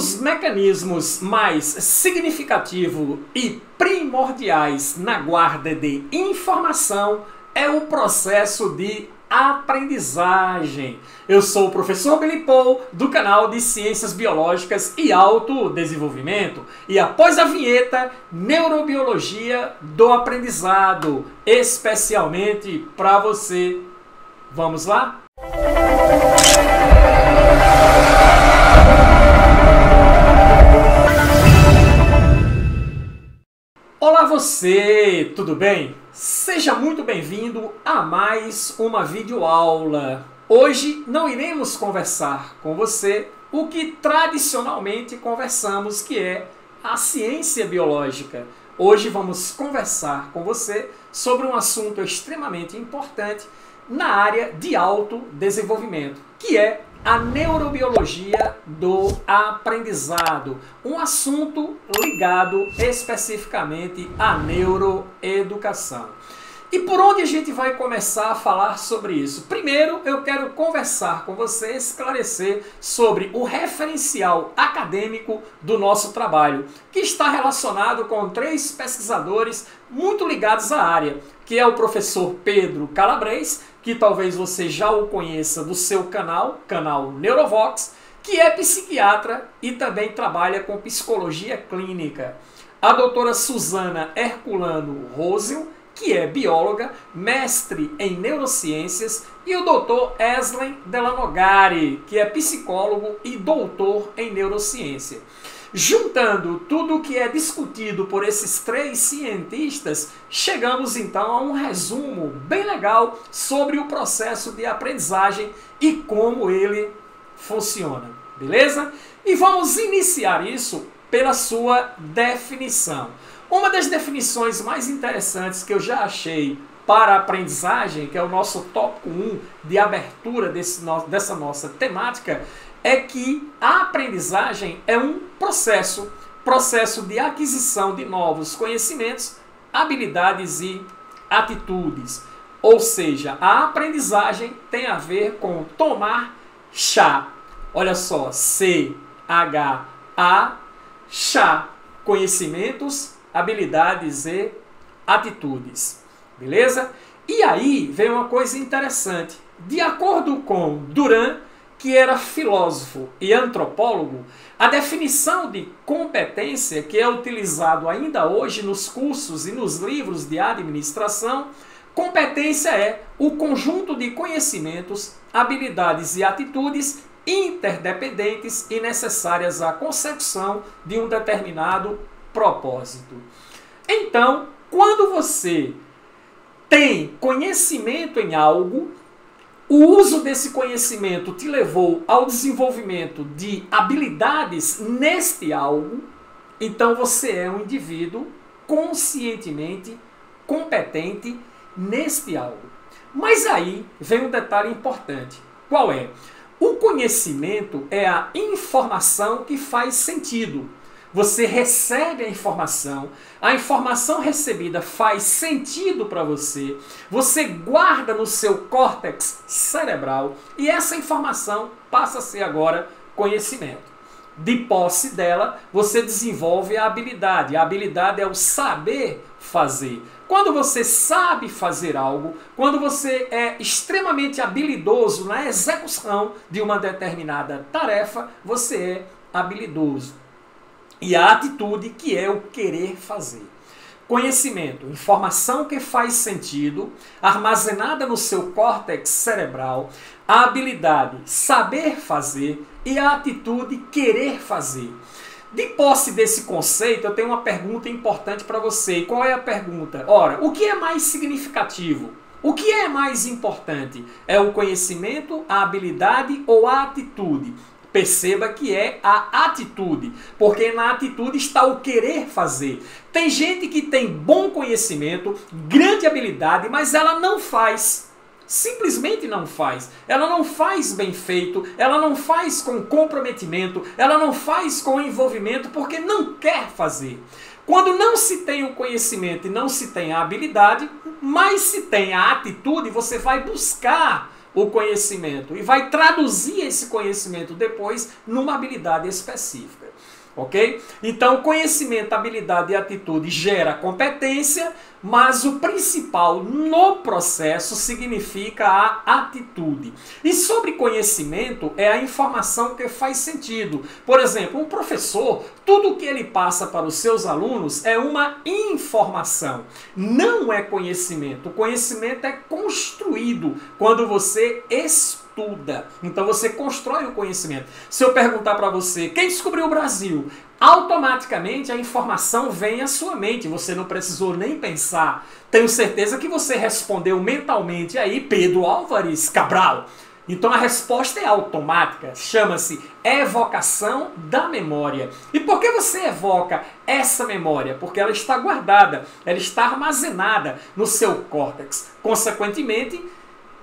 dos mecanismos mais significativos e primordiais na guarda de informação é o processo de aprendizagem. Eu sou o professor Billy Paul, do canal de Ciências Biológicas e Autodesenvolvimento. E após a vinheta, Neurobiologia do Aprendizado, especialmente para você. Vamos lá? Olá você, tudo bem? Seja muito bem-vindo a mais uma videoaula. Hoje não iremos conversar com você o que tradicionalmente conversamos, que é a ciência biológica. Hoje vamos conversar com você sobre um assunto extremamente importante na área de autodesenvolvimento, que é a neurobiologia do aprendizado, um assunto ligado especificamente à neuroeducação. E por onde a gente vai começar a falar sobre isso? Primeiro, eu quero conversar com você, esclarecer sobre o referencial acadêmico do nosso trabalho, que está relacionado com três pesquisadores muito ligados à área, que é o professor Pedro Calabres, que talvez você já o conheça do seu canal Neurovox, que é psiquiatra e também trabalha com psicologia clínica. A doutora Susana Herculano Rosel, que é bióloga, mestre em neurociências, e o doutor Eslen Delanogari, que é psicólogo e doutor em neurociência. Juntando tudo o que é discutido por esses três cientistas, chegamos então a um resumo bem legal sobre o processo de aprendizagem e como ele funciona, beleza? E vamos iniciar isso pela sua definição. Uma das definições mais interessantes que eu já achei para a aprendizagem, que é o nosso tópico 1 de abertura dessa nossa temática, é que a aprendizagem é um processo de aquisição de novos conhecimentos, habilidades e atitudes. Ou seja, a aprendizagem tem a ver com tomar chá. Olha só, C-H-A, chá, conhecimentos, habilidades e atitudes. Beleza? E aí vem uma coisa interessante. De acordo com Duran, que era filósofo e antropólogo, a definição de competência, que é utilizado ainda hoje nos cursos e nos livros de administração, competência é o conjunto de conhecimentos, habilidades e atitudes interdependentes e necessárias à consecução de um determinado propósito. Então, quando você tem conhecimento em algo, o uso desse conhecimento te levou ao desenvolvimento de habilidades neste algo, então você é um indivíduo conscientemente competente neste algo. Mas aí vem um detalhe importante. Qual é? O conhecimento é a informação que faz sentido. Você recebe a informação recebida faz sentido para você, você guarda no seu córtex cerebral e essa informação passa a ser agora conhecimento. De posse dela, você desenvolve a habilidade é o saber fazer. Quando você sabe fazer algo, quando você é extremamente habilidoso na execução de uma determinada tarefa, você é habilidoso. E a atitude, que é o querer fazer. Conhecimento, informação que faz sentido, armazenada no seu córtex cerebral, a habilidade, saber fazer, e a atitude, querer fazer. De posse desse conceito, eu tenho uma pergunta importante para você. E qual é a pergunta? Ora, o que é mais significativo? O que é mais importante? É o conhecimento, a habilidade ou a atitude? Perceba que é a atitude, porque na atitude está o querer fazer. Tem gente que tem bom conhecimento, grande habilidade, mas ela não faz. Simplesmente não faz. Ela não faz bem feito, ela não faz com comprometimento, ela não faz com envolvimento porque não quer fazer. Quando não se tem o conhecimento e não se tem a habilidade, mas se tem a atitude, você vai buscar o conhecimento e vai traduzir esse conhecimento depois numa habilidade específica. Ok? Então, conhecimento, habilidade e atitude gera competência, mas o principal no processo significa a atitude. E sobre conhecimento é a informação que faz sentido. Por exemplo, um professor, tudo que ele passa para os seus alunos é uma informação, não é conhecimento. O conhecimento é construído quando você estuda. Então você constrói o conhecimento. Se eu perguntar para você, quem descobriu o Brasil? Automaticamente a informação vem à sua mente, você não precisou nem pensar. Tenho certeza que você respondeu mentalmente aí, Pedro Álvares Cabral. Então a resposta é automática, chama-se evocação da memória. E por que você evoca essa memória? Porque ela está guardada, ela está armazenada no seu córtex. Consequentemente,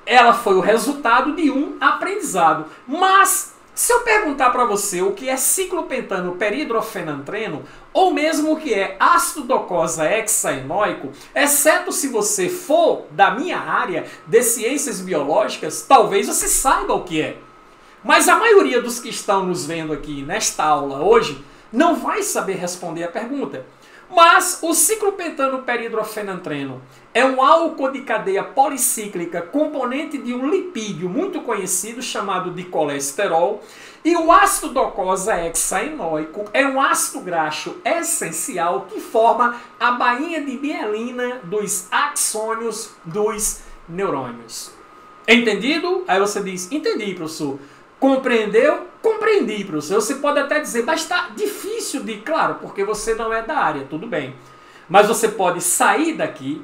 ela foi o resultado de um aprendizado. Mas, se eu perguntar para você o que é ciclopentano peridrofenantreno, ou mesmo o que é ácido docosa hexaenóico, exceto se você for da minha área de ciências biológicas, talvez você saiba o que é. Mas a maioria dos que estão nos vendo aqui nesta aula hoje não vai saber responder a pergunta. Mas o ciclopentano peridrofenantreno é um álcool de cadeia policíclica componente de um lipídio muito conhecido chamado de colesterol, e o ácido docosa hexaenóico é um ácido graxo essencial que forma a bainha de mielina dos axônios dos neurônios. Entendido? Aí você diz, entendi, professor. Compreendeu? Compreendi, professor. Você pode até dizer, mas está difícil de... Claro, porque você não é da área, tudo bem. Mas você pode sair daqui.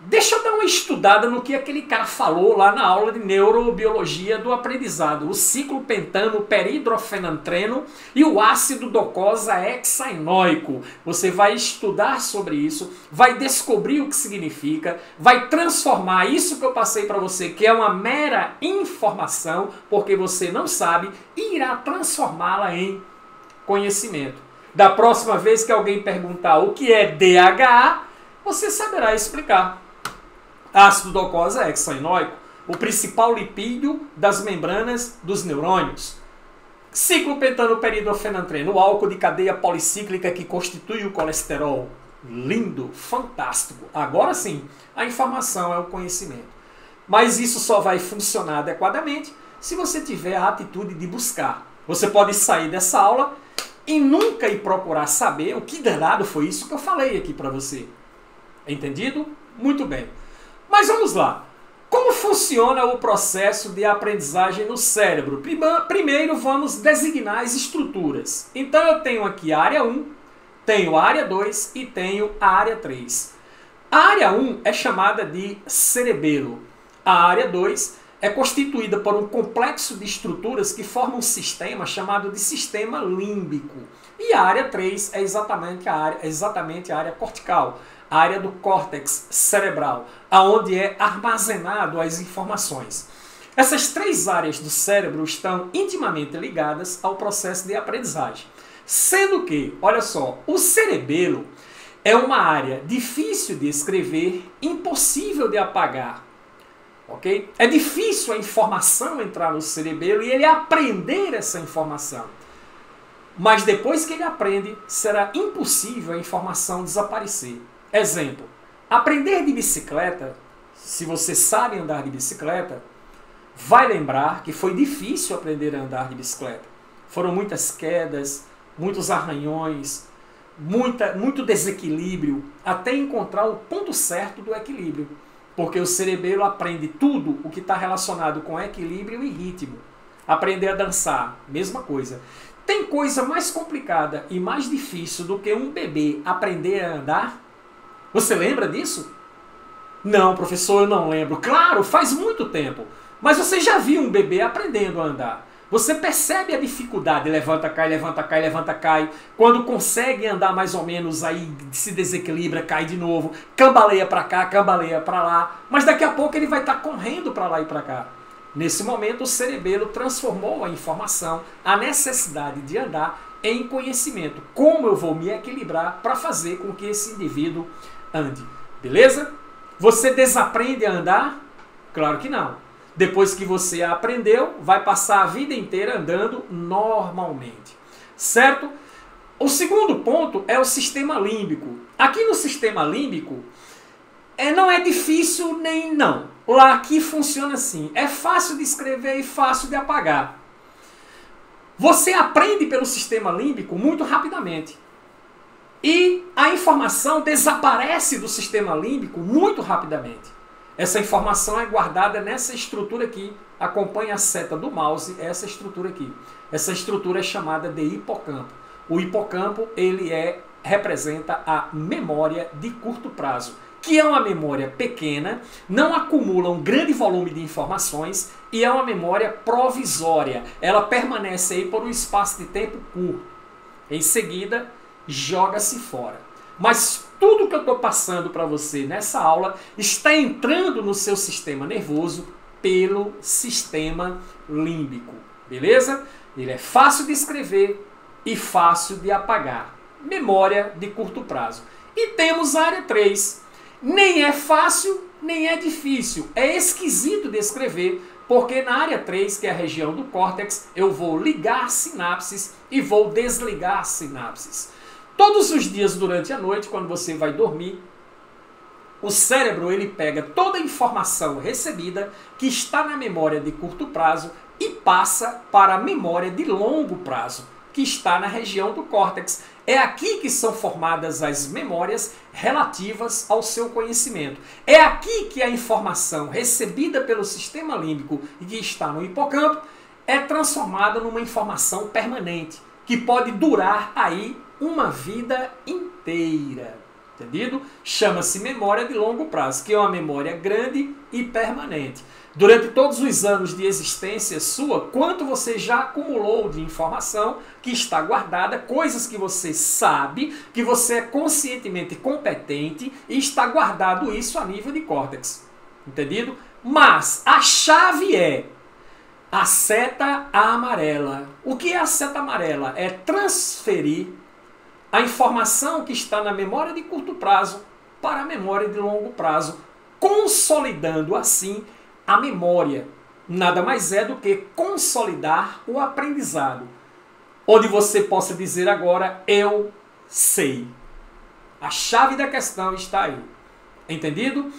Deixa eu dar uma estudada no que aquele cara falou lá na aula de neurobiologia do aprendizado. O ciclopentano peridrofenantreno e o ácido docosa hexaenóico. Você vai estudar sobre isso, vai descobrir o que significa, vai transformar isso que eu passei para você, que é uma mera informação, porque você não sabe, e irá transformá-la em conhecimento. Da próxima vez que alguém perguntar o que é DHA, você saberá explicar. Ácido docosa hexaenóico, o principal lipídio das membranas dos neurônios. Ciclopentano peridrofenantreno, o álcool de cadeia policíclica que constitui o colesterol. Lindo, fantástico. Agora sim, a informação é o conhecimento. Mas isso só vai funcionar adequadamente se você tiver a atitude de buscar. Você pode sair dessa aula e nunca ir procurar saber o que danado foi isso que eu falei aqui para você. Entendido? Muito bem. Mas vamos lá. Como funciona o processo de aprendizagem no cérebro? Primeiro vamos designar as estruturas. Então eu tenho aqui a área 1, tenho a área 2 e tenho a área 3. A área 1 é chamada de cerebelo. A área 2 é constituída por um complexo de estruturas que formam um sistema chamado de sistema límbico. E a área 3 é exatamente a área cortical, a área do córtex cerebral, aonde é armazenado as informações. Essas três áreas do cérebro estão intimamente ligadas ao processo de aprendizagem. Sendo que, olha só, o cerebelo é uma área difícil de escrever, impossível de apagar. Okay? É difícil a informação entrar no cerebelo e ele aprender essa informação. Mas depois que ele aprende, será impossível a informação desaparecer. Exemplo, aprender de bicicleta, se você sabe andar de bicicleta, vai lembrar que foi difícil aprender a andar de bicicleta. Foram muitas quedas, muitos arranhões, muito desequilíbrio, até encontrar o ponto certo do equilíbrio. Porque o cerebelo aprende tudo o que está relacionado com equilíbrio e ritmo. Aprender a dançar, mesma coisa. Tem coisa mais complicada e mais difícil do que um bebê aprender a andar? Você lembra disso? Não, professor, eu não lembro. Claro, faz muito tempo. Mas você já viu um bebê aprendendo a andar. Você percebe a dificuldade, levanta, cai, levanta, cai, levanta, cai. Quando consegue andar mais ou menos, aí se desequilibra, cai de novo, cambaleia para cá, cambaleia para lá. Mas daqui a pouco ele vai estar correndo para lá e para cá. Nesse momento, o cerebelo transformou a informação, a necessidade de andar, em conhecimento. Como eu vou me equilibrar para fazer com que esse indivíduo ande. Beleza? Você desaprende a andar? Claro que não. Depois que você aprendeu, vai passar a vida inteira andando normalmente. Certo? O segundo ponto é o sistema límbico. Aqui no sistema límbico, não é difícil nem não. Lá aqui funciona assim. É fácil de escrever e fácil de apagar. Você aprende pelo sistema límbico muito rapidamente. E a informação desaparece do sistema límbico muito rapidamente. Essa informação é guardada nessa estrutura aqui. Acompanhe a seta do mouse, essa estrutura aqui. Essa estrutura é chamada de hipocampo. O hipocampo, ele representa a memória de curto prazo, que é uma memória pequena, não acumula um grande volume de informações e é uma memória provisória. Ela permanece aí por um espaço de tempo curto. Em seguida, joga-se fora. Mas tudo que eu estou passando para você nessa aula está entrando no seu sistema nervoso pelo sistema límbico. Beleza? Ele é fácil de escrever e fácil de apagar. Memória de curto prazo. E temos a área 3. Nem é fácil, nem é difícil. É esquisito de escrever, porque na área 3, que é a região do córtex, eu vou ligar sinapses e vou desligar sinapses. Todos os dias durante a noite, quando você vai dormir, o cérebro ele pega toda a informação recebida que está na memória de curto prazo e passa para a memória de longo prazo, que está na região do córtex. É aqui que são formadas as memórias relativas ao seu conhecimento. É aqui que a informação recebida pelo sistema límbico e que está no hipocampo é transformada numa informação permanente, que pode durar aí uma vida inteira. Entendido? Chama-se memória de longo prazo, que é uma memória grande e permanente. Durante todos os anos de existência sua, quanto você já acumulou de informação que está guardada, coisas que você sabe, que você é conscientemente competente e está guardado isso a nível de córtex. Entendido? Mas a chave é a seta amarela. O que é a seta amarela? É transferir a informação que está na memória de curto prazo para a memória de longo prazo, consolidando assim a memória. Nada mais é do que consolidar o aprendizado, onde você possa dizer agora, eu sei. A chave da questão está aí. Entendido?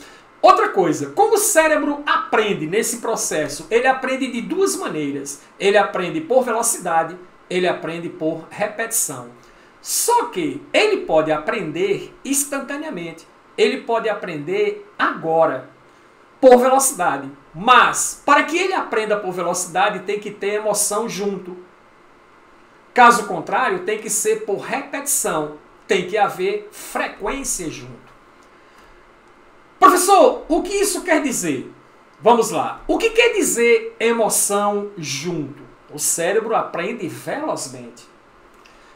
Outra coisa, como o cérebro aprende nesse processo? Ele aprende de duas maneiras. Ele aprende por velocidade, ele aprende por repetição. Só que ele pode aprender instantaneamente. Ele pode aprender agora, por velocidade. Mas, para que ele aprenda por velocidade, tem que ter emoção junto. Caso contrário, tem que ser por repetição. Tem que haver frequência junto. Professor, o que isso quer dizer? Vamos lá. O que quer dizer emoção junto? O cérebro aprende velozmente.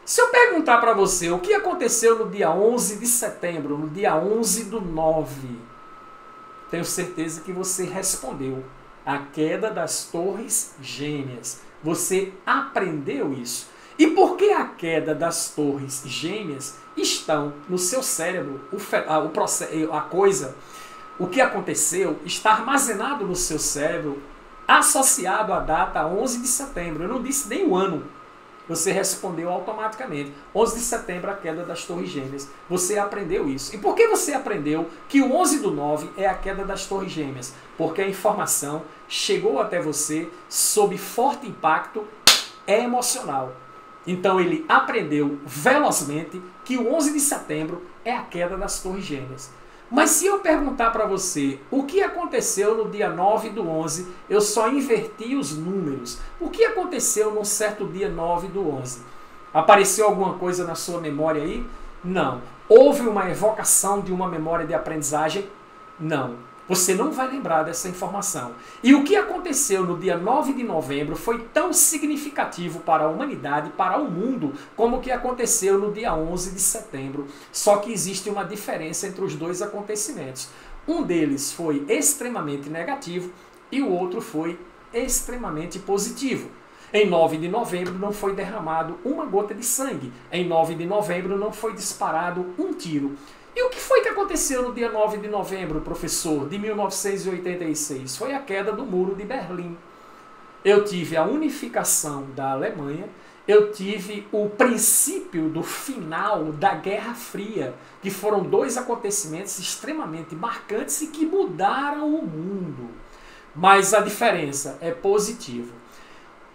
Se eu perguntar para você o que aconteceu no dia 11 de setembro, no dia 11/9, tenho certeza que você respondeu. A queda das Torres Gêmeas. Você aprendeu isso. E por que a queda das Torres Gêmeas estão no seu cérebro? O que aconteceu está armazenado no seu cérebro, associado à data 11 de setembro. Eu não disse nem o ano. Você respondeu automaticamente. 11 de setembro, a queda das Torres Gêmeas. Você aprendeu isso. E por que você aprendeu que o 11/9 é a queda das Torres Gêmeas? Porque a informação chegou até você sob forte impacto emocional. Então ele aprendeu velozmente que o 11 de setembro é a queda das Torres Gêmeas. Mas se eu perguntar para você o que aconteceu no dia 9/11, eu só inverti os números. O que aconteceu num certo dia 9/11? Apareceu alguma coisa na sua memória aí? Não. Houve uma evocação de uma memória de aprendizagem? Não. Você não vai lembrar dessa informação. E o que aconteceu no dia 9 de novembro foi tão significativo para a humanidade, para o mundo, como o que aconteceu no dia 11 de setembro. Só que existe uma diferença entre os dois acontecimentos. Um deles foi extremamente negativo e o outro foi extremamente positivo. Em 9 de novembro não foi derramado uma gota de sangue. Em 9 de novembro não foi disparado um tiro. E o que foi que aconteceu no dia 9 de novembro, professor, de 1986? Foi a queda do Muro de Berlim. Eu tive a unificação da Alemanha, eu tive o princípio do final da Guerra Fria, que foram dois acontecimentos extremamente marcantes e que mudaram o mundo. Mas a diferença é positiva.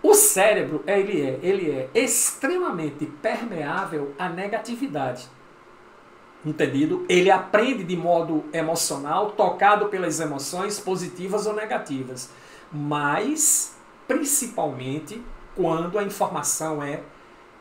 O cérebro, ele é extremamente permeável à negatividade. Entendido? Ele aprende de modo emocional, tocado pelas emoções positivas ou negativas. Mas, principalmente, quando a informação é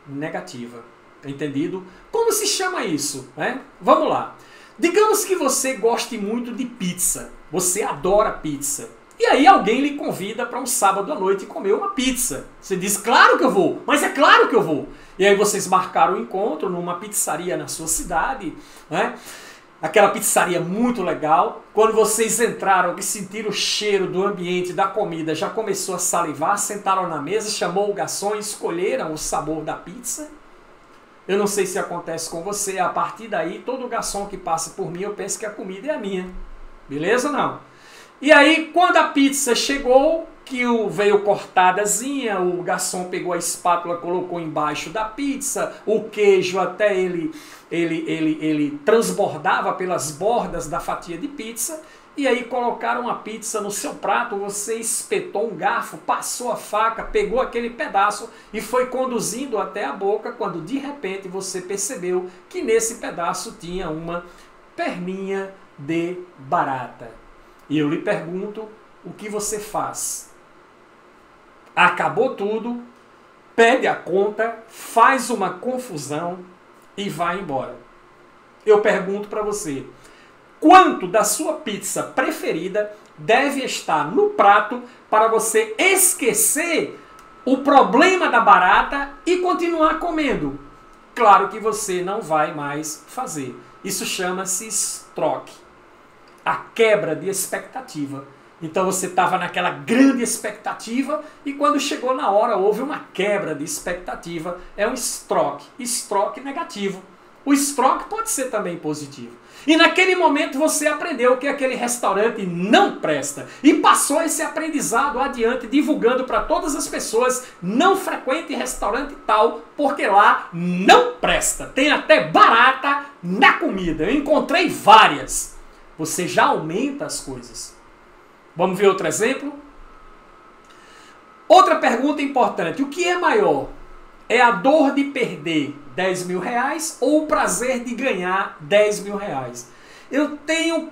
negativa. Entendido? Como se chama isso? Né? Vamos lá. Digamos que você goste muito de pizza. Você adora pizza. E aí alguém lhe convida para um sábado à noite comer uma pizza. Você diz, claro que eu vou, mas é claro que eu vou. E aí vocês marcaram um encontro numa pizzaria na sua cidade, né? Aquela pizzaria muito legal. Quando vocês entraram e sentiram o cheiro do ambiente, da comida, já começou a salivar, sentaram na mesa, chamou o garçom e escolheram o sabor da pizza. Eu não sei se acontece com você, a partir daí, todo garçom que passa por mim, eu penso que a comida é a minha. Beleza ou não? E aí, quando a pizza chegou, que veio cortadazinha, o garçom pegou a espátula, colocou embaixo da pizza, o queijo até ele transbordava pelas bordas da fatia de pizza, e aí colocaram a pizza no seu prato, você espetou um garfo, passou a faca, pegou aquele pedaço e foi conduzindo até a boca, quando de repente você percebeu que nesse pedaço tinha uma perninha de barata. E eu lhe pergunto, o que você faz? Acabou tudo, pede a conta, faz uma confusão e vai embora. Eu pergunto para você, quanto da sua pizza preferida deve estar no prato para você esquecer o problema da barata e continuar comendo? Claro que você não vai mais fazer. Isso chama-se stroke. A quebra de expectativa. Então você estava naquela grande expectativa e quando chegou na hora houve uma quebra de expectativa. É um stroke. Stroke negativo. O stroke pode ser também positivo. E naquele momento você aprendeu que aquele restaurante não presta. E passou esse aprendizado adiante, divulgando para todas as pessoas, não frequente restaurante tal, porque lá não presta. Tem até barata na comida. Eu encontrei várias. Você já aumenta as coisas. Vamos ver outro exemplo? Outra pergunta importante. O que é maior? É a dor de perder 10 mil reais ou o prazer de ganhar 10 mil reais? Eu tenho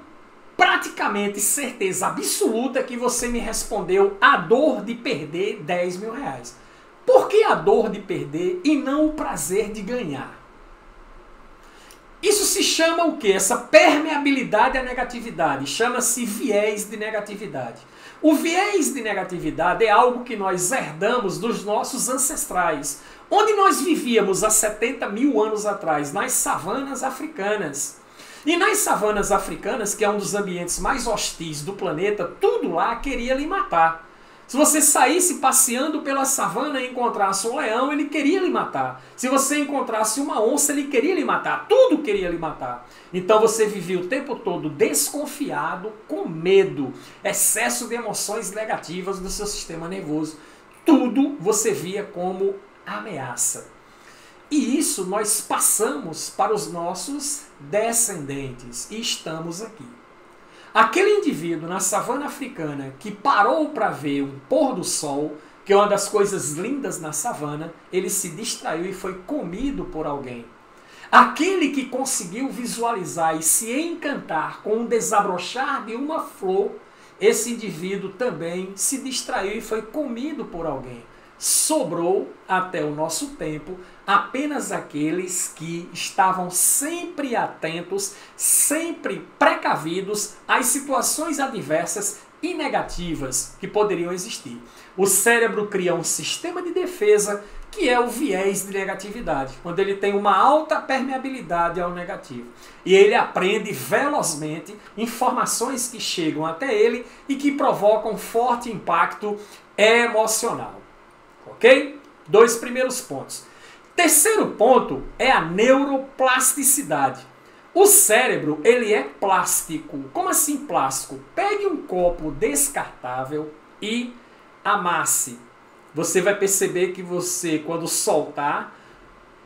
praticamente certeza absoluta que você me respondeu a dor de perder 10 mil reais. Por que a dor de perder e não o prazer de ganhar? Isso se chama o quê? Essa permeabilidade à negatividade. Chama-se viés de negatividade. O viés de negatividade é algo que nós herdamos dos nossos ancestrais. Onde nós vivíamos há 70 mil anos atrás? Nas savanas africanas. E nas savanas africanas, que é um dos ambientes mais hostis do planeta, tudo lá queria lhe matar. Se você saísse passeando pela savana e encontrasse um leão, ele queria lhe matar. Se você encontrasse uma onça, ele queria lhe matar. Tudo queria lhe matar. Então você vivia o tempo todo desconfiado, com medo, excesso de emoções negativas do seu sistema nervoso. Tudo você via como ameaça. E isso nós passamos para os nossos descendentes. E estamos aqui. Aquele indivíduo na savana africana que parou para ver o pôr do sol, que é uma das coisas lindas na savana, ele se distraiu e foi comido por alguém. Aquele que conseguiu visualizar e se encantar com o desabrochar de uma flor, esse indivíduo também se distraiu e foi comido por alguém. Sobrou, até o nosso tempo, apenas aqueles que estavam sempre atentos, sempre precavidos às situações adversas e negativas que poderiam existir. O cérebro cria um sistema de defesa que é o viés de negatividade, quando ele tem uma alta permeabilidade ao negativo. E ele aprende velozmente informações que chegam até ele e que provocam forte impacto emocional. Ok? 2 primeiros pontos. Terceiro ponto é a neuroplasticidade. O cérebro, ele é plástico. Como assim plástico? Pegue um copo descartável e amasse. Você vai perceber que você, quando soltar,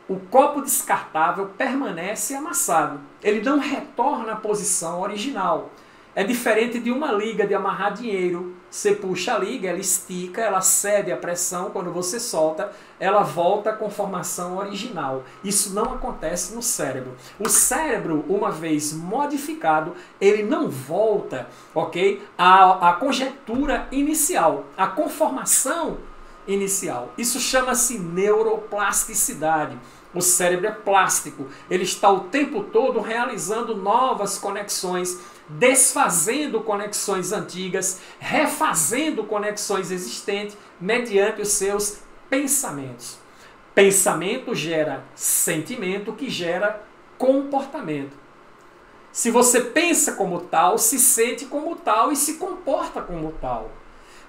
o copo descartável permanece amassado. Ele não retorna à posição original. É diferente de uma liga de amarrar dinheiro. Você puxa a liga, ela estica, ela cede a pressão. Quando você solta, ela volta com formação original. Isso não acontece no cérebro. O cérebro, uma vez modificado, ele não volta, ok, à conjectura inicial, à conformação inicial. Isso chama-se neuroplasticidade. O cérebro é plástico. Ele está o tempo todo realizando novas conexões, desfazendo conexões antigas, refazendo conexões existentes mediante os seus pensamentos. Pensamento gera sentimento, que gera comportamento. Se você pensa como tal, se sente como tal e se comporta como tal.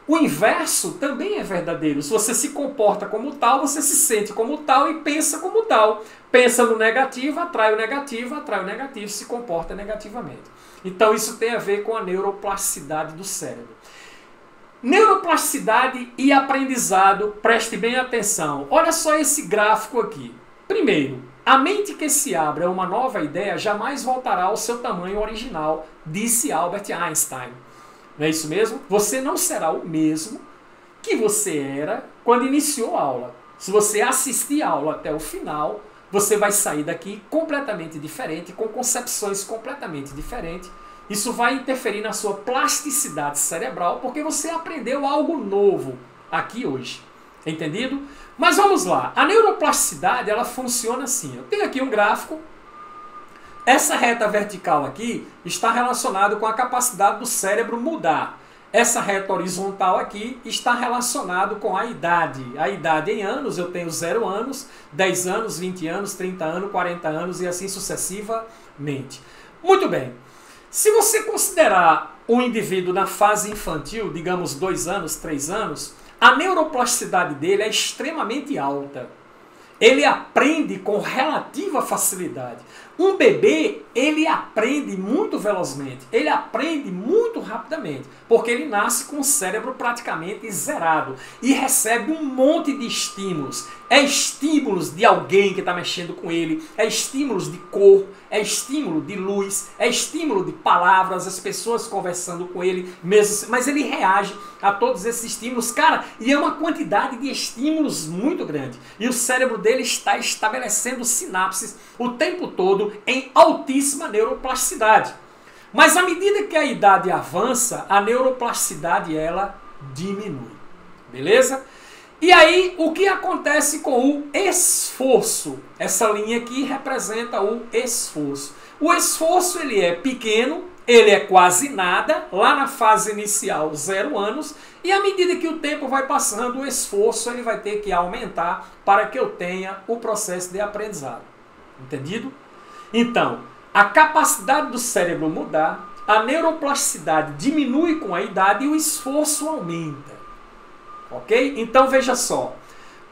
O inverso também é verdadeiro. Se você se comporta como tal, você se sente como tal e pensa como tal. Pensa no negativo, atrai o negativo, se comporta negativamente. Então isso tem a ver com a neuroplasticidade do cérebro. Neuroplasticidade e aprendizado, preste bem atenção. Olha só esse gráfico aqui. Primeiro, a mente que se abre a uma nova ideia jamais voltará ao seu tamanho original, disse Albert Einstein. Não é isso mesmo? Você não será o mesmo que você era quando iniciou a aula. Se você assistir a aula até o final, você vai sair daqui completamente diferente, com concepções completamente diferentes. Isso vai interferir na sua plasticidade cerebral, porque você aprendeu algo novo aqui hoje. Entendido? Mas vamos lá. A neuroplasticidade, ela funciona assim. Eu tenho aqui um gráfico. Essa reta vertical aqui está relacionada com a capacidade do cérebro mudar. Essa reta horizontal aqui está relacionada com a idade. A idade em anos, eu tenho 0 anos, 10 anos, 20 anos, 30 anos, 40 anos e assim sucessivamente. Muito bem. Se você considerar um indivíduo na fase infantil, digamos 2 anos, 3 anos, a neuroplasticidade dele é extremamente alta. Ele aprende com relativa facilidade. Um bebê, ele aprende muito velozmente, ele aprende muito rapidamente, porque ele nasce com o cérebro praticamente zerado e recebe um monte de estímulos. É estímulos de alguém que está mexendo com ele, é estímulos de cor, é estímulo de luz, é estímulo de palavras, as pessoas conversando com ele, mesmo, mas ele reage a todos esses estímulos, cara, e é uma quantidade de estímulos muito grande. E o cérebro dele está estabelecendo sinapses o tempo todo em altíssima neuroplasticidade. Mas à medida que a idade avança, a neuroplasticidade ela diminui. Beleza? E aí, o que acontece com o esforço? Essa linha aqui representa o esforço. O esforço ele é pequeno, ele é quase nada, lá na fase inicial 0 anos, e à medida que o tempo vai passando, o esforço ele vai ter que aumentar para que eu tenha o processo de aprendizado. Entendido? Então, a capacidade do cérebro mudar, a neuroplasticidade diminui com a idade e o esforço aumenta. Ok? Então veja só,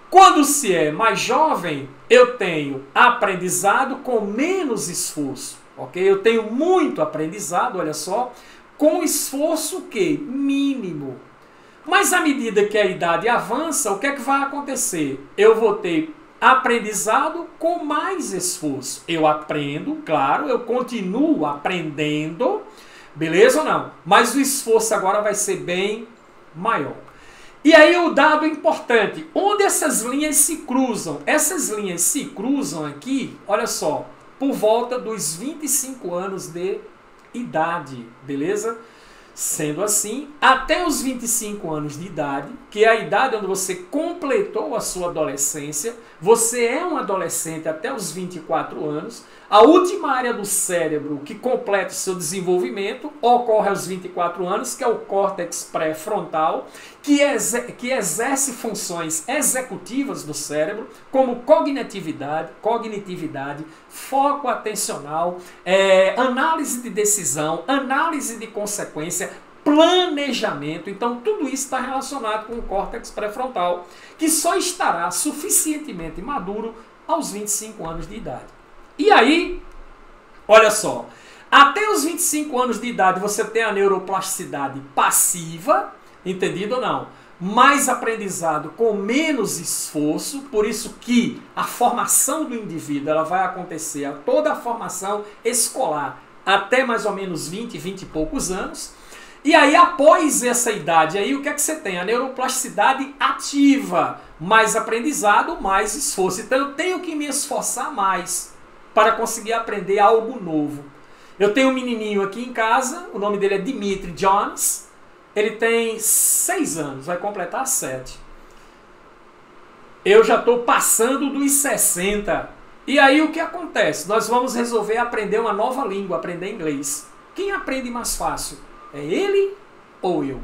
quando se é mais jovem, eu tenho aprendizado com menos esforço. Ok? Eu tenho muito aprendizado, olha só, com esforço que? Mínimo. Mas à medida que a idade avança, o que é que vai acontecer? Eu vou ter aprendizado com mais esforço. Eu aprendo, claro, eu continuo aprendendo, beleza ou não? Mas o esforço agora vai ser bem maior. E aí o dado importante, onde essas linhas se cruzam? Essas linhas se cruzam aqui, olha só, por volta dos 25 anos de idade, beleza? Sendo assim, até os 25 anos de idade, que é a idade onde você completou a sua adolescência, você é um adolescente até os 24 anos, a última área do cérebro que completa o seu desenvolvimento ocorre aos 24 anos, que é o córtex pré-frontal, que exerce funções executivas do cérebro, como cognitividade, foco atencional, análise de decisão, análise de consequência, planejamento. Então tudo isso está relacionado com o córtex pré-frontal, que só estará suficientemente maduro aos 25 anos de idade. E aí, Olha só, até os 25 anos de idade você tem a neuroplasticidade passiva, entendido ou não? Mais aprendizado com menos esforço, por isso que a formação do indivíduo ela vai acontecer, toda a formação escolar, até mais ou menos 20 e poucos anos. E aí, após essa idade, aí o que é que você tem? A neuroplasticidade ativa, mais aprendizado, mais esforço. Então eu tenho que me esforçar mais para conseguir aprender algo novo. Eu tenho um menininho aqui em casa, o nome dele é Dimitri Jones, ele tem 6 anos, vai completar 7. Eu já estou passando dos 60. E aí o que acontece? Nós vamos resolver aprender uma nova língua, aprender inglês. Quem aprende mais fácil? É ele ou eu?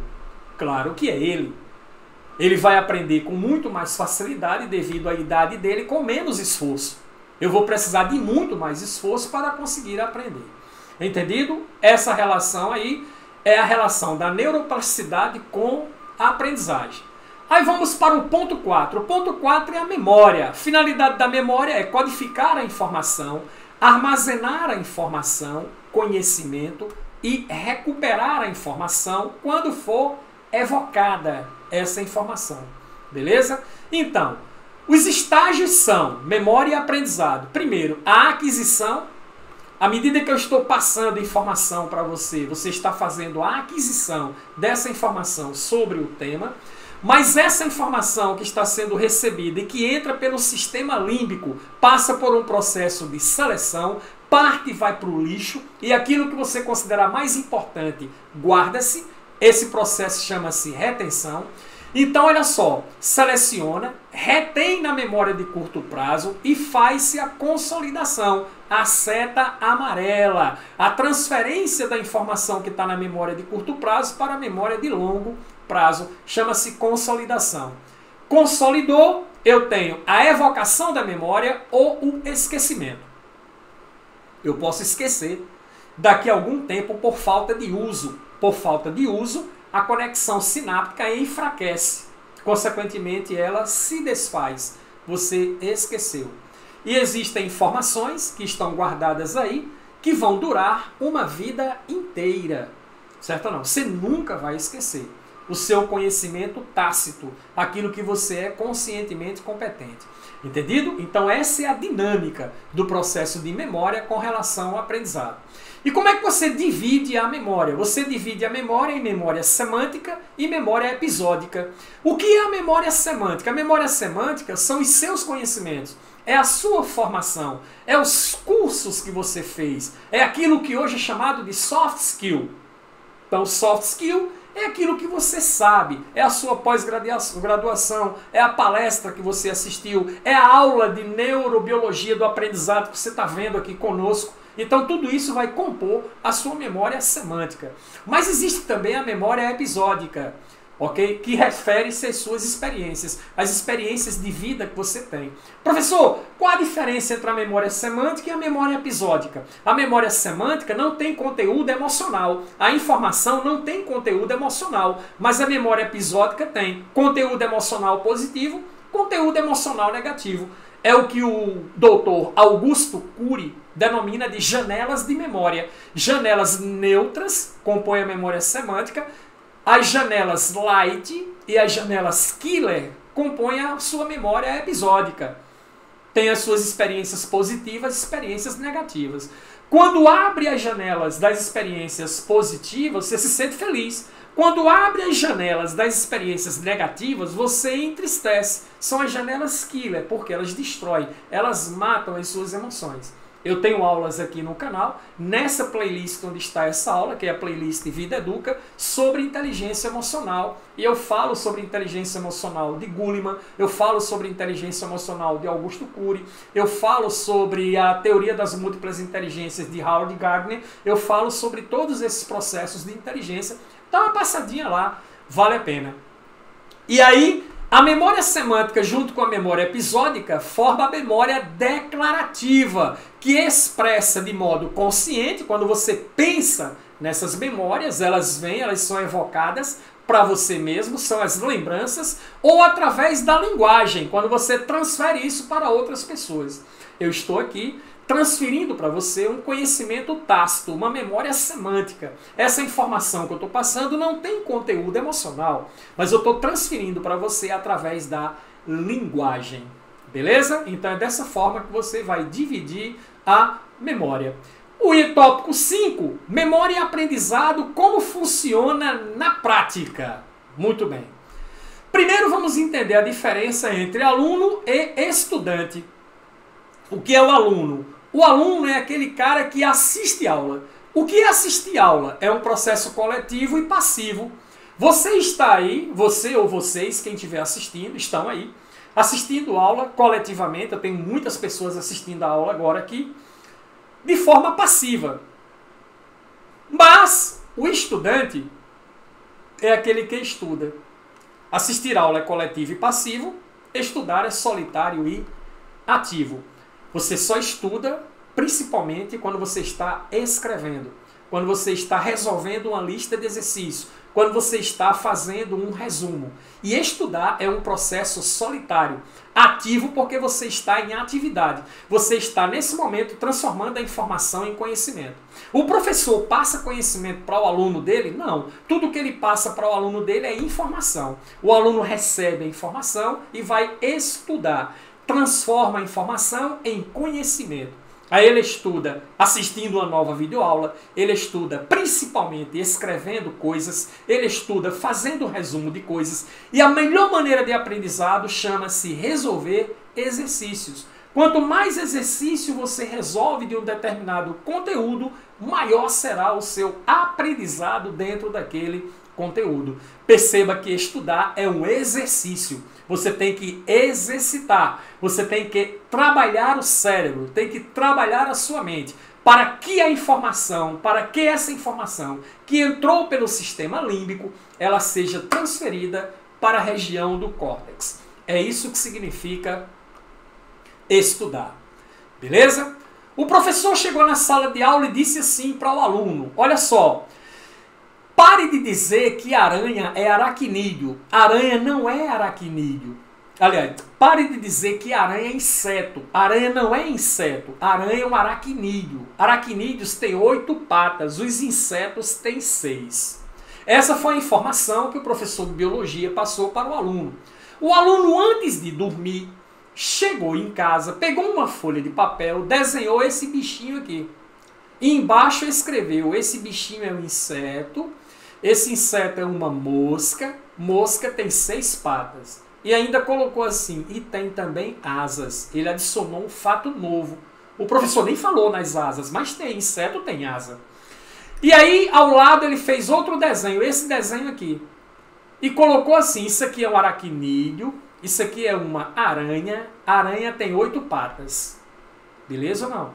Claro que é ele. Ele vai aprender com muito mais facilidade devido à idade dele, com menos esforço. Eu vou precisar de muito mais esforço para conseguir aprender. Entendido? Essa relação aí é a relação da neuroplasticidade com a aprendizagem. Aí vamos para o ponto 4. O ponto 4 é a memória. A finalidade da memória é codificar a informação, armazenar a informação, conhecimento e recuperar a informação quando for evocada essa informação. Beleza? Então, os estágios são memória e aprendizado. Primeiro, a aquisição. À medida que eu estou passando informação para você, você está fazendo a aquisição dessa informação sobre o tema, mas essa informação que está sendo recebida e que entra pelo sistema límbico passa por um processo de seleção, parte vai para o lixo e aquilo que você considerar mais importante guarda-se. Esse processo chama-se retenção. Então, olha só, seleciona, retém na memória de curto prazo e faz-se a consolidação, a seta amarela, a transferência da informação que está na memória de curto prazo para a memória de longo prazo, chama-se consolidação. Consolidou, eu tenho a evocação da memória ou o esquecimento. Eu posso esquecer daqui a algum tempo por falta de uso. Por falta de uso, a conexão sináptica enfraquece. Consequentemente, ela se desfaz. Você esqueceu. E existem informações que estão guardadas aí que vão durar uma vida inteira. Certo ou não? Você nunca vai esquecer o seu conhecimento tácito, aquilo que você é conscientemente competente. Entendido? Então essa é a dinâmica do processo de memória com relação ao aprendizado. E como é que você divide a memória? Você divide a memória em memória semântica e memória episódica. O que é a memória semântica? A memória semântica são os seus conhecimentos, é a sua formação, é os cursos que você fez, é aquilo que hoje é chamado de soft skill. Então, soft skill é aquilo que você sabe, é a sua pós-graduação, é a palestra que você assistiu, é a aula de neurobiologia do aprendizado que você está vendo aqui conosco. Então tudo isso vai compor a sua memória semântica. Mas existe também a memória episódica, ok? Que refere-se às suas experiências, às experiências de vida que você tem. Professor, qual a diferença entre a memória semântica e a memória episódica? A memória semântica não tem conteúdo emocional. A informação não tem conteúdo emocional. Mas a memória episódica tem conteúdo emocional positivo, conteúdo emocional negativo. É o que o doutor Augusto Cury denomina de janelas de memória. Janelas neutras compõem a memória semântica. As janelas light e as janelas killer compõem a sua memória episódica. Tem as suas experiências positivas e experiências negativas. Quando abre as janelas das experiências positivas, você se sente feliz. Quando abre as janelas das experiências negativas, você entristece. São as janelas killer, porque elas destroem, elas matam as suas emoções. Eu tenho aulas aqui no canal, nessa playlist onde está essa aula, que é a playlist Vida Educa, sobre inteligência emocional. E eu falo sobre inteligência emocional de Goleman, eu falo sobre inteligência emocional de Augusto Cury, eu falo sobre a teoria das múltiplas inteligências de Howard Gardner, eu falo sobre todos esses processos de inteligência. Dá uma passadinha lá, vale a pena. E aí, a memória semântica junto com a memória episódica forma a memória declarativa, que expressa de modo consciente, quando você pensa nessas memórias, elas vêm, elas são evocadas para você mesmo, são as lembranças, ou através da linguagem, quando você transfere isso para outras pessoas. Eu estou aqui transferindo para você um conhecimento tácito, uma memória semântica. Essa informação que eu estou passando não tem conteúdo emocional, mas eu estou transferindo para você através da linguagem. Beleza? Então é dessa forma que você vai dividir a memória. O tópico 5, memória e aprendizado, como funciona na prática. Muito bem. Primeiro vamos entender a diferença entre aluno e estudante. O que é o aluno? O aluno é aquele cara que assiste aula. O que é assistir aula? É um processo coletivo e passivo. Você está aí, você ou vocês, quem estiver assistindo, estão aí, assistindo aula coletivamente. Eu tenho muitas pessoas assistindo a aula agora aqui, de forma passiva. Mas o estudante é aquele que estuda. Assistir aula é coletivo e passivo, estudar é solitário e ativo. Você só estuda principalmente quando você está escrevendo, quando você está resolvendo uma lista de exercícios, quando você está fazendo um resumo. E estudar é um processo solitário, ativo porque você está em atividade. Você está, nesse momento, transformando a informação em conhecimento. O professor passa conhecimento para o aluno dele? Não. Tudo que ele passa para o aluno dele é informação. O aluno recebe a informação e vai estudar. Transforma a informação em conhecimento. Aí ele estuda assistindo uma nova videoaula, ele estuda principalmente escrevendo coisas, ele estuda fazendo resumo de coisas. E a melhor maneira de aprendizado chama-se resolver exercícios. Quanto mais exercício você resolve de um determinado conteúdo, maior será o seu aprendizado dentro daquele conteúdo. Perceba que estudar é um exercício. Você tem que exercitar, você tem que trabalhar o cérebro, tem que trabalhar a sua mente, para que a informação, para que essa informação que entrou pelo sistema límbico, ela seja transferida para a região do córtex. É isso que significa estudar. Beleza? O professor chegou na sala de aula e disse assim para o aluno: olha só, pare de dizer que aranha é aracnídeo. Aranha não é aracnídeo. Aliás, pare de dizer que aranha é inseto. Aranha não é inseto. Aranha é um aracnídeo. Aracnídeos têm 8 patas. Os insetos têm 6. Essa foi a informação que o professor de biologia passou para o aluno. O aluno, antes de dormir, chegou em casa, pegou uma folha de papel, desenhou esse bichinho aqui. E embaixo escreveu: esse bichinho é um inseto. Esse inseto é uma mosca. Mosca tem 6 patas. E ainda colocou assim: e tem também asas. Ele adicionou um fato novo. O professor nem falou nas asas, mas tem inseto, tem asa. E aí, ao lado, ele fez outro desenho, esse desenho aqui. E colocou assim: isso aqui é um aracnídeo, isso aqui é uma aranha. A aranha tem 8 patas. Beleza ou não?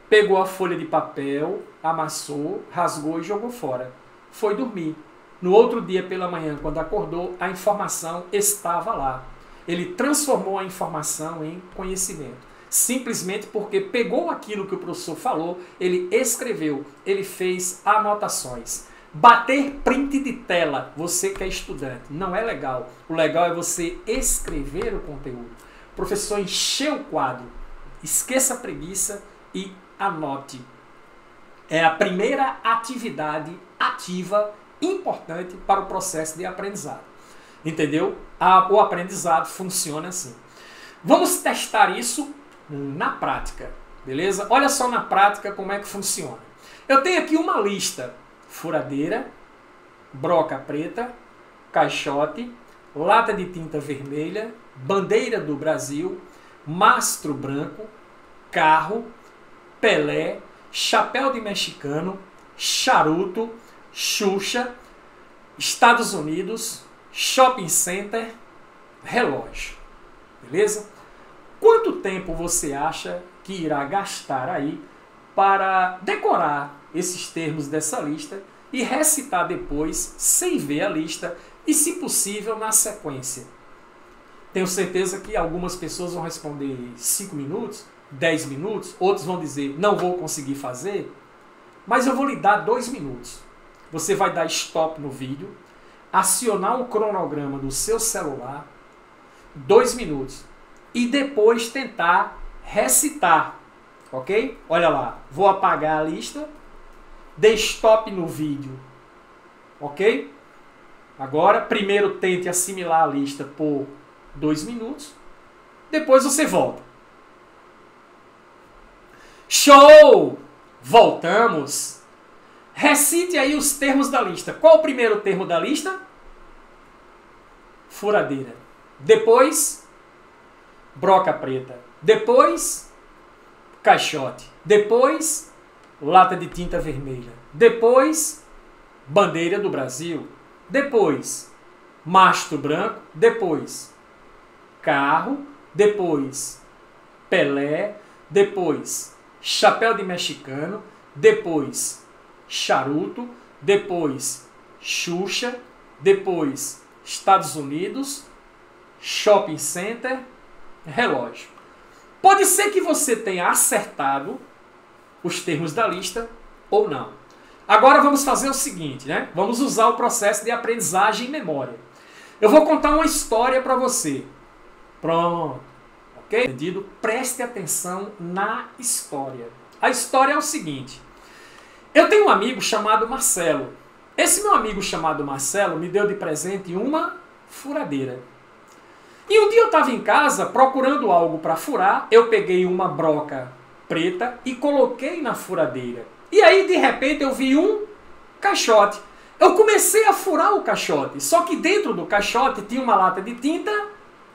Pegou a folha de papel, amassou, rasgou e jogou fora. Foi dormir. No outro dia pela manhã, quando acordou, a informação estava lá. Ele transformou a informação em conhecimento. Simplesmente porque pegou aquilo que o professor falou, ele escreveu, ele fez anotações. Bater print de tela, você que é estudante, não é legal. O legal é você escrever o conteúdo. O professor encheu o quadro. Esqueça a preguiça e anote. É a primeira atividade ativa importante para o processo de aprendizado. Entendeu? O aprendizado funciona assim. Vamos testar isso na prática, beleza? Olha só na prática como é que funciona. Eu tenho aqui uma lista: furadeira, broca preta, caixote, lata de tinta vermelha, bandeira do Brasil, mastro branco, carro, Pelé, chapéu de mexicano, charuto, Xuxa, Estados Unidos, shopping center, relógio. Beleza? Quanto tempo você acha que irá gastar aí para decorar esses termos dessa lista e recitar depois, sem ver a lista e, se possível, na sequência? Tenho certeza que algumas pessoas vão responder 5 minutos, 10 minutos, outros vão dizer: não vou conseguir fazer, mas eu vou lhe dar 2 minutos. Você vai dar stop no vídeo, acionar um cronograma do seu celular, 2 minutos, e depois tentar recitar Ok? Olha lá, vou apagar a lista, dê stop no vídeo, ok? Agora, primeiro tente assimilar a lista por 2 minutos, depois você volta. Show! Voltamos! Recite aí os termos da lista. Qual o primeiro termo da lista? Furadeira. Depois, broca preta. Depois, caixote. Depois, lata de tinta vermelha. Depois, bandeira do Brasil. Depois, mastro branco. Depois, carro. Depois, Pelé. Depois, chapéu de mexicano. Depois, charuto. Depois, Xuxa. Depois, Estados Unidos. Shopping center. Relógio. Pode ser que você tenha acertado os termos da lista ou não. Agora vamos fazer o seguinte, né? Vamos usar o processo de aprendizagem e memória. Eu vou contar uma história para você. Pronto. Ok? Entendido? Preste atenção na história. A história é o seguinte. Eu tenho um amigo chamado Marcelo. Esse meu amigo chamado Marcelo me deu de presente uma furadeira. E um dia eu estava em casa procurando algo para furar, eu peguei uma broca preta e coloquei na furadeira. E aí, de repente, eu vi um caixote. Eu comecei a furar o caixote, só que dentro do caixote tinha uma lata de tinta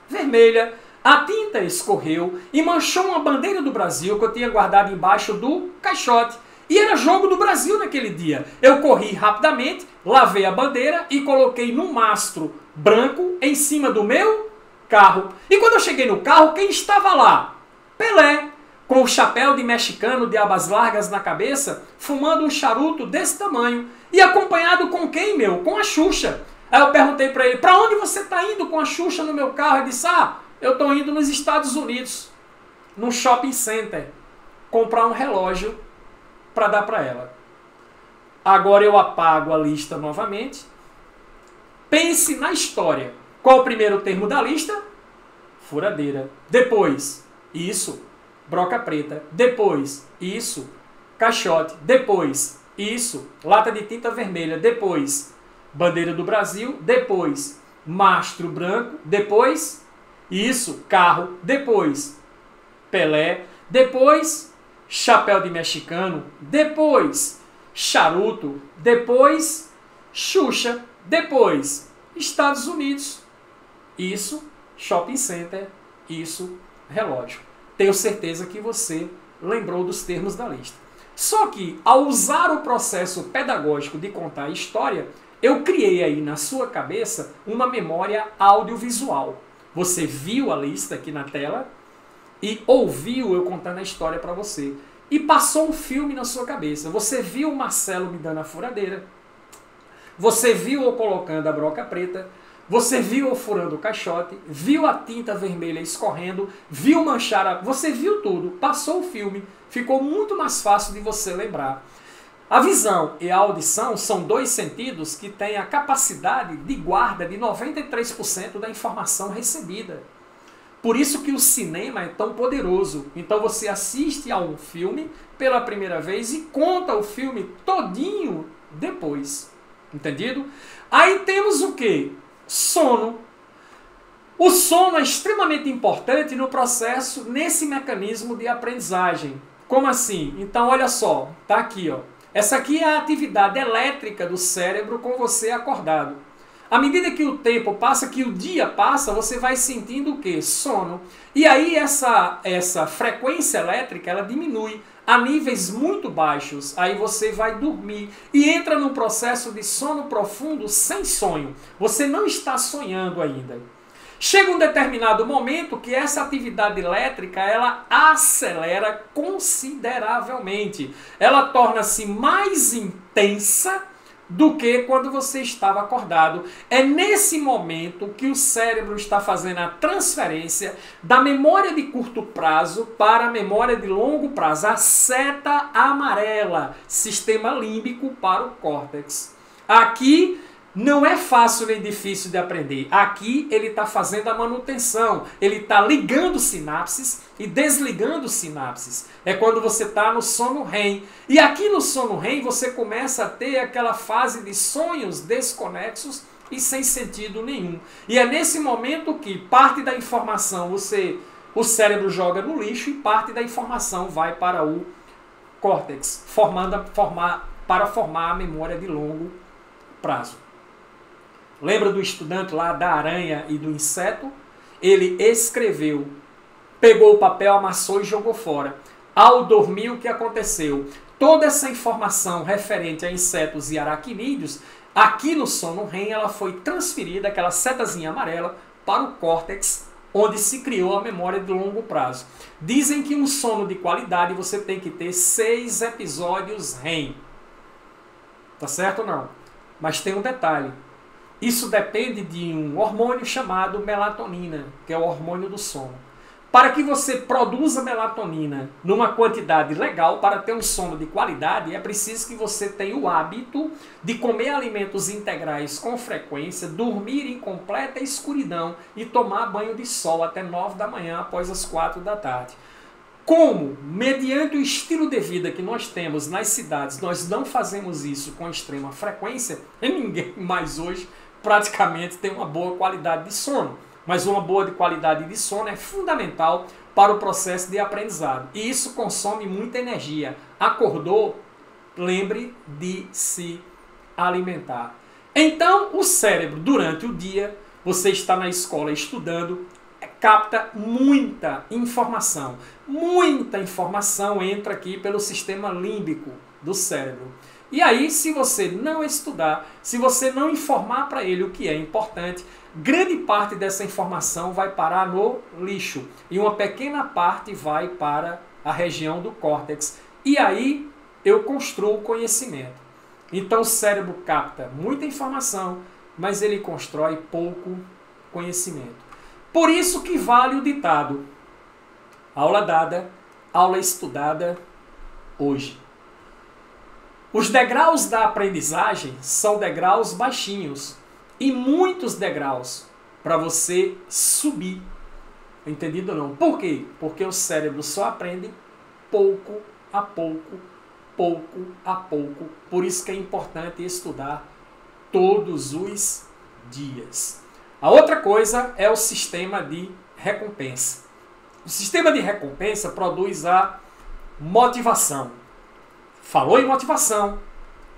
vermelha. A tinta escorreu e manchou uma bandeira do Brasil que eu tinha guardado embaixo do caixote. E era jogo do Brasil naquele dia. Eu corri rapidamente, lavei a bandeira e coloquei num mastro branco em cima do meu carro. E quando eu cheguei no carro, quem estava lá? Pelé, com o chapéu de mexicano de abas largas na cabeça, fumando um charuto desse tamanho. E acompanhado com quem, meu? Com a Xuxa. Aí eu perguntei para ele, para onde você está indo com a Xuxa no meu carro? Ele disse, eu estou indo nos Estados Unidos, num shopping center, comprar um relógio para dar para ela. Agora eu apago a lista novamente. Pense na história. Qual o primeiro termo da lista? Furadeira. Depois, isso, broca preta. Depois, isso, caixote. Depois, isso, lata de tinta vermelha. Depois, bandeira do Brasil. Depois, mastro branco. Depois, isso, carro. Depois, Pelé. Depois, chapéu de mexicano. Depois, charuto. Depois, Xuxa. Depois, Estados Unidos. Isso, shopping center. Isso, relógio. Tenho certeza que você lembrou dos termos da lista. Só que, ao usar o processo pedagógico de contar a história, eu criei aí na sua cabeça uma memória audiovisual. Você viu a lista aqui na tela e ouviu eu contando a história para você. E passou um filme na sua cabeça. Você viu o Marcelo me dando a furadeira. Você viu eu colocando a broca preta. Você viu eu furando o caixote. Viu a tinta vermelha escorrendo. Viu manchar Você viu tudo. Passou o filme. Ficou muito mais fácil de você lembrar. A visão e a audição são 2 sentidos que têm a capacidade de guarda de 93% da informação recebida. Por isso que o cinema é tão poderoso. Então você assiste a um filme pela primeira vez e conta o filme todinho depois. Entendido? Aí temos o quê? Sono. O sono é extremamente importante no processo, nesse mecanismo de aprendizagem. Como assim? Então olha só, tá aqui, ó. Essa aqui é a atividade elétrica do cérebro com você acordado. À medida que o tempo passa, que o dia passa, você vai sentindo o quê? Sono. E aí essa frequência elétrica, ela diminui a níveis muito baixos. Aí você vai dormir e entra num processo de sono profundo sem sonho. Você não está sonhando ainda. Chega um determinado momento que essa atividade elétrica, ela acelera consideravelmente. Ela torna-se mais intensa do que quando você estava acordado. É nesse momento que o cérebro está fazendo a transferência da memória de curto prazo para a memória de longo prazo. A seta amarela, sistema límbico para o córtex. Aqui, Não é fácil nem difícil de aprender. Aqui ele está fazendo a manutenção. Ele está ligando sinapses e desligando sinapses. É quando você está no sono REM. E aqui no sono REM você começa a ter aquela fase de sonhos desconexos e sem sentido nenhum. E é nesse momento que parte da informação o cérebro joga no lixo e parte da informação vai para o córtex, para formar a memória de longo prazo. Lembra do estudante lá da aranha e do inseto? Ele escreveu, pegou o papel, amassou e jogou fora. Ao dormir, o que aconteceu? Toda essa informação referente a insetos e aracnídeos, aqui no sono REM, ela foi transferida, aquela setazinha amarela, para o córtex, onde se criou a memória de longo prazo. Dizem que um sono de qualidade você tem que ter 6 episódios REM. Tá certo ou não? Mas tem um detalhe. Isso depende de um hormônio chamado melatonina, que é o hormônio do sono. Para que você produza melatonina numa quantidade legal, para ter um sono de qualidade, é preciso que você tenha o hábito de comer alimentos integrais com frequência, dormir em completa escuridão e tomar banho de sol até 9 da manhã após as 4 da tarde. Como, mediante o estilo de vida que nós temos nas cidades, nós não fazemos isso com extrema frequência, e ninguém mais hoje praticamente tem uma boa qualidade de sono. Mas uma boa qualidade de sono é fundamental para o processo de aprendizado. E isso consome muita energia. Acordou? Lembre de se alimentar. Então, o cérebro, durante o dia, você está na escola estudando, capta muita informação. Muita informação entra aqui pelo sistema límbico do cérebro. E aí, se você não estudar, se você não informar para ele o que é importante, grande parte dessa informação vai parar no lixo. E uma pequena parte vai para a região do córtex. E aí, eu construo conhecimento. Então, o cérebro capta muita informação, mas ele constrói pouco conhecimento. Por isso que vale o ditado: aula dada, aula estudada hoje. Os degraus da aprendizagem são degraus baixinhos e muitos degraus para você subir. Entendido ou não? Por quê? Porque o cérebro só aprende pouco a pouco, pouco a pouco. Por isso que é importante estudar todos os dias. A outra coisa é o sistema de recompensa. O sistema de recompensa produz a motivação. Falou em motivação,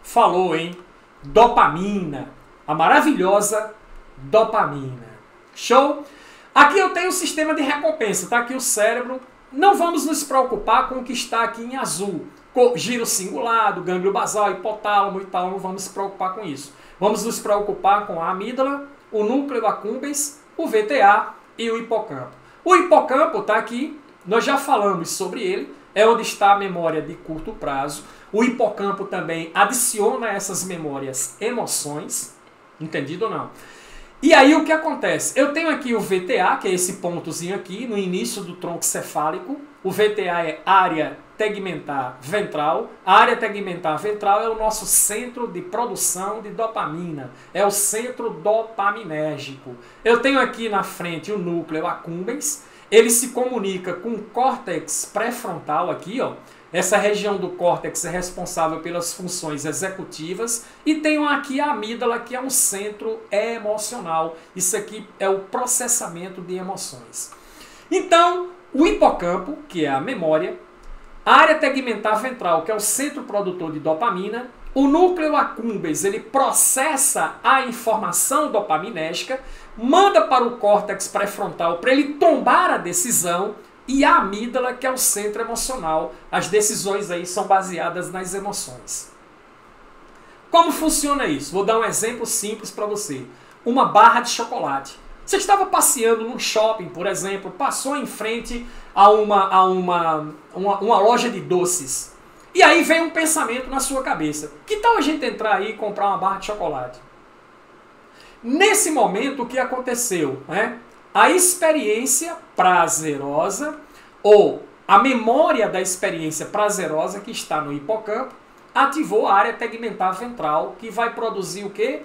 falou em dopamina, a maravilhosa dopamina. Show? Aqui eu tenho o sistema de recompensa, tá? Aqui o cérebro, não vamos nos preocupar com o que está aqui em azul. Giro cingulado, gânglio basal, hipotálamo e tal, não vamos se preocupar com isso. Vamos nos preocupar com a amígdala, o núcleo accumbens, o VTA e o hipocampo. O hipocampo está aqui, nós já falamos sobre ele, é onde está a memória de curto prazo. O hipocampo também adiciona a essas memórias emoções, entendido ou não? E aí o que acontece? Eu tenho aqui o VTA, que é esse pontozinho aqui, no início do tronco cefálico. O VTA é área tegmentar ventral. A área tegmentar ventral é o nosso centro de produção de dopamina. É o centro dopaminérgico. Eu tenho aqui na frente o núcleo accumbens. Ele se comunica com o córtex pré-frontal aqui, ó. Essa região do córtex é responsável pelas funções executivas. E tenho aqui a amígdala, que é um centro emocional. Isso aqui é o processamento de emoções. Então, o hipocampo, que é a memória, a área tegmentar ventral, que é o centro produtor de dopamina, o núcleo accumbens, ele processa a informação dopaminérgica, manda para o córtex pré-frontal para ele tomar a decisão, e a amígdala, que é o centro emocional. As decisões aí são baseadas nas emoções. Como funciona isso? Vou dar um exemplo simples para você. Uma barra de chocolate. Você estava passeando num shopping, por exemplo, passou em frente a uma loja de doces. E aí vem um pensamento na sua cabeça. Que tal a gente entrar aí e comprar uma barra de chocolate? Nesse momento, o que aconteceu? A experiência prazerosa, ou a memória da experiência prazerosa que está no hipocampo, ativou a área tegmentar ventral, que vai produzir o quê?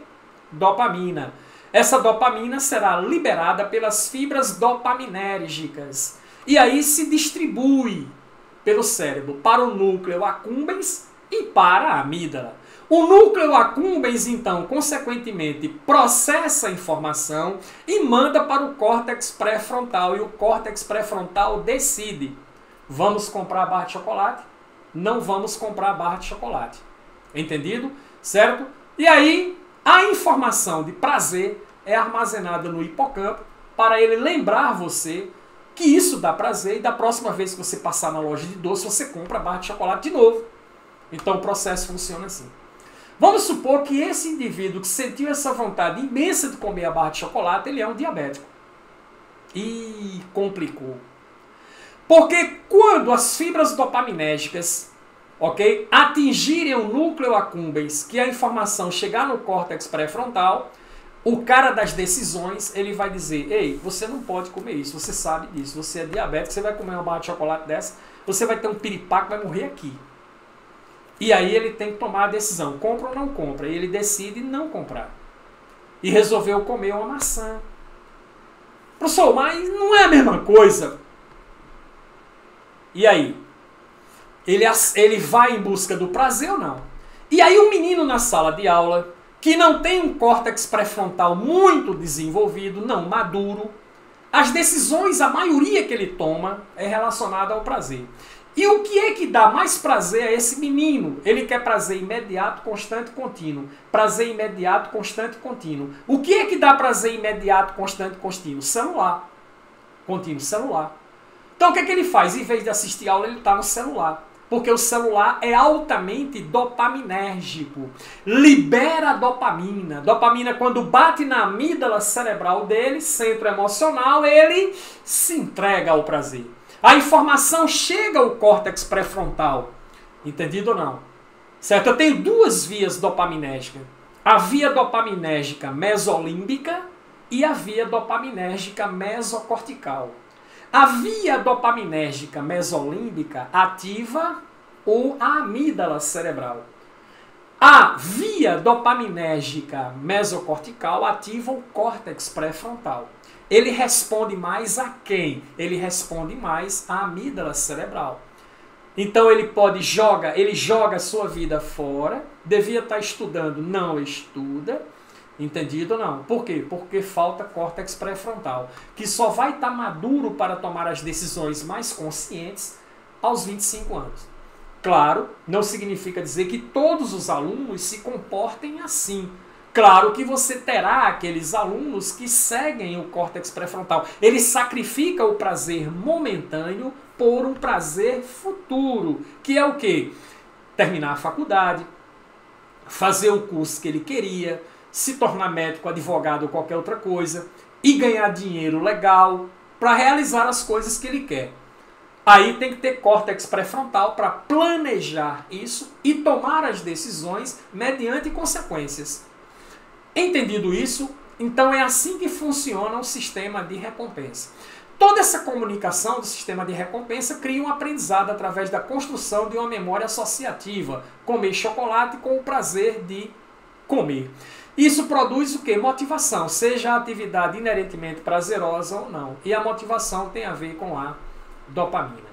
dopamina. Essa dopamina será liberada pelas fibras dopaminérgicas. E aí se distribui pelo cérebro para o núcleo accumbens e para a amígdala. O núcleo accumbens, então, consequentemente, processa a informação e manda para o córtex pré-frontal. E o córtex pré-frontal decide: vamos comprar a barra de chocolate? Não vamos comprar a barra de chocolate. Entendido? Certo? E aí, a informação de prazer é armazenada no hipocampo para ele lembrar você que isso dá prazer e da próxima vez que você passar na loja de doce, você compra a barra de chocolate de novo. Então o processo funciona assim. Vamos supor que esse indivíduo que sentiu essa vontade imensa de comer a barra de chocolate, ele é um diabético. E complicou. Porque quando as fibras dopaminérgicas, ok, atingirem o núcleo accumbens, que a informação chegar no córtex pré-frontal, o cara das decisões, ele vai dizer: ei, você não pode comer isso, você sabe disso, você é diabético, você vai comer uma barra de chocolate dessa, você vai ter um piripaque, vai morrer aqui. E aí ele tem que tomar a decisão, compra ou não compra. E ele decide não comprar. E resolveu comer uma maçã. Professor, mas não é a mesma coisa. E aí? Ele vai em busca do prazer ou não? E aí um menino na sala de aula, que não tem um córtex pré-frontal muito desenvolvido, não maduro, as decisões, a maioria que ele toma é relacionada ao prazer. E o que é que dá mais prazer a esse menino? Ele quer prazer imediato, constante e contínuo. Prazer imediato, constante e contínuo. O que é que dá prazer imediato, constante e contínuo? Celular. Contínuo, celular. Então o que é que ele faz? Em vez de assistir aula, ele está no celular. Porque o celular é altamente dopaminérgico. Libera dopamina. Dopamina, quando bate na amígdala cerebral dele, centro emocional, ele se entrega ao prazer. A informação chega ao córtex pré-frontal. Entendido ou não? Certo? Eu tenho duas vias dopaminérgicas. A via dopaminérgica mesolímbica e a via dopaminérgica mesocortical. A via dopaminérgica mesolímbica ativa a amígdala cerebral. A via dopaminérgica mesocortical ativa o córtex pré-frontal. Ele responde mais a quem? Ele responde mais à amígdala cerebral. Então ele joga a sua vida fora, devia estar estudando, não estuda, entendido ou não? Por quê? Porque falta córtex pré-frontal, que só vai estar maduro para tomar as decisões mais conscientes aos 25 anos. Claro, não significa dizer que todos os alunos se comportem assim. Claro que você terá aqueles alunos que seguem o córtex pré-frontal. Ele sacrifica o prazer momentâneo por um prazer futuro, que é o quê? Terminar a faculdade, fazer o curso que ele queria, se tornar médico, advogado ou qualquer outra coisa, e ganhar dinheiro legal para realizar as coisas que ele quer. Aí tem que ter córtex pré-frontal para planejar isso e tomar as decisões mediante consequências. Entendido isso, então é assim que funciona o sistema de recompensa. Toda essa comunicação do sistema de recompensa cria um aprendizado através da construção de uma memória associativa. Comer chocolate com o prazer de comer. Isso produz o quê? Motivação, seja a atividade inerentemente prazerosa ou não. E a motivação tem a ver com a dopamina.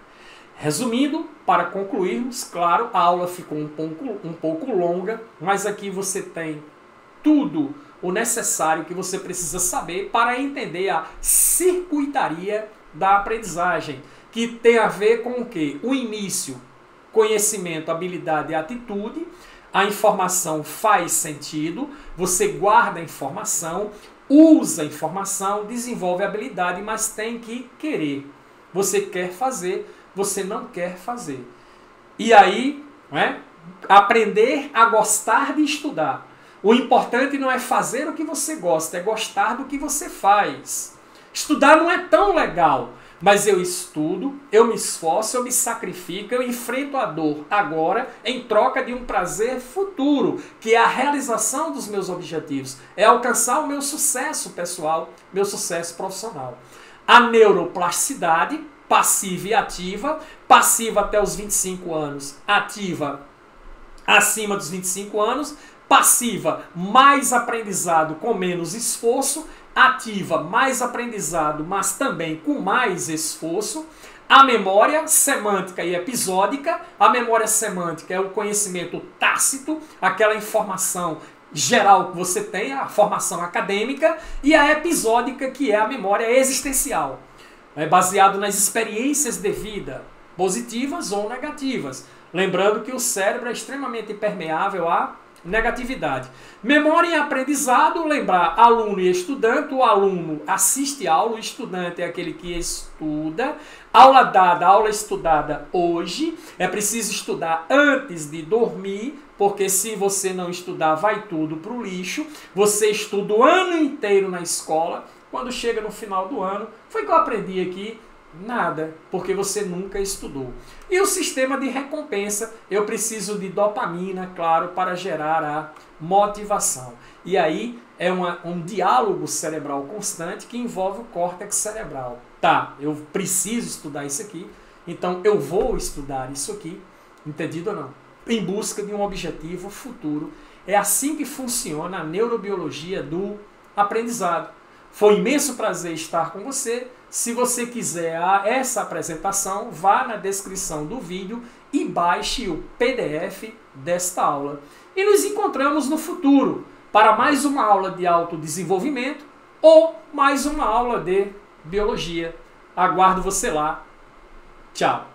Resumindo, para concluirmos, claro, a aula ficou um pouco longa, mas aqui você tem tudo o necessário que você precisa saber para entender a circuitaria da aprendizagem, que tem a ver com o quê? O início, conhecimento, habilidade e atitude. A informação faz sentido, você guarda a informação, usa a informação, desenvolve a habilidade, mas tem que querer. Você quer fazer, você não quer fazer. E aí, aprender a gostar de estudar. O importante não é fazer o que você gosta, é gostar do que você faz. Estudar não é tão legal, mas eu estudo, eu me esforço, eu me sacrifico, eu enfrento a dor agora em troca de um prazer futuro, que é a realização dos meus objetivos, é alcançar o meu sucesso pessoal, meu sucesso profissional. A neuroplasticidade, passiva e ativa, passiva até os 25 anos, ativa acima dos 25 anos, Passiva, mais aprendizado com menos esforço. Ativa, mais aprendizado, mas também com mais esforço. A memória semântica e episódica. A memória semântica é o conhecimento tácito, aquela informação geral que você tem, a formação acadêmica. E a episódica, que é a memória existencial, baseado nas experiências de vida, positivas ou negativas. Lembrando que o cérebro é extremamente permeável à negatividade. Memória e aprendizado, lembrar aluno e estudante. O aluno assiste aula, o estudante é aquele que estuda. Aula dada, aula estudada hoje. É preciso estudar antes de dormir, porque se você não estudar, vai tudo para o lixo. Você estuda o ano inteiro na escola. Quando chega no final do ano, foi que eu aprendi aqui? Nada, porque você nunca estudou. E o sistema de recompensa, eu preciso de dopamina, claro, para gerar a motivação. E aí é um diálogo cerebral constante que envolve o córtex cerebral. Tá, eu preciso estudar isso aqui, então eu vou estudar isso aqui, entendido ou não? Em busca de um objetivo futuro. É assim que funciona a neurobiologia do aprendizado. Foi um imenso prazer estar com você. Se você quiser essa apresentação, vá na descrição do vídeo e baixe o PDF desta aula. E nos encontramos no futuro para mais uma aula de autodesenvolvimento ou mais uma aula de biologia. Aguardo você lá. Tchau!